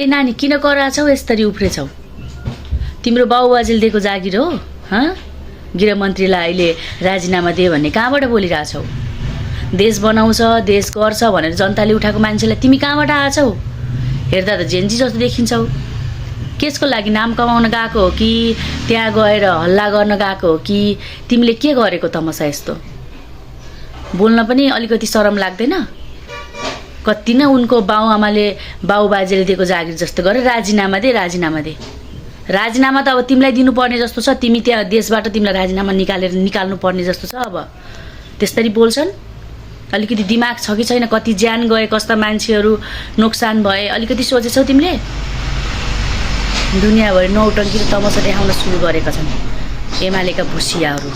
नानी किन कराछौ यसरी उफ्रेछौ? तिम्रो बाबुबाजेले दिएको जागिर हो? गृहमन्त्रीलाई अहिले राजीनामा दे भन्ने कहाँबाट बोलिरहेछौ? देश बनाउँछ, देश गर्छ भनेर जनताले उठाएको मान्छेलाई तिमी कहाँबाट आछौ? हेर्दा त जेन्जी जस्तो देखिन्छौ। केसको लागि नाम कमाउन गएको हो कि त्यहाँ गएर हल्ला गर्न गएको हो कि तिमीले के गरेको तमसा यस्तो? बोल्न पनि अलिकति शरम लाग्दैन? कति न उनको बाबुबाजेले दिएको जागिर जस्तो गरेर राजीनामा दे। राजीनामा त अब तिमीलाई दिनुपर्ने जस्तो छ। तिमी त्यहाँ देशबाट तिमीलाई राजीनामा निकाल्नु पर्ने जस्तो छ। अब त्यसरी बोल्छन्? अलिकति दिमाग छ कि छैन? कति ज्यान गए, कस्ता मान्छेहरू नोक्सान भए, अलिकति सोचेछौ तिमीले? दुनियाँभरि नौटङ्की र तमासा देखाउन सुरु गरेका छन् एमालेका भुसियाहरू।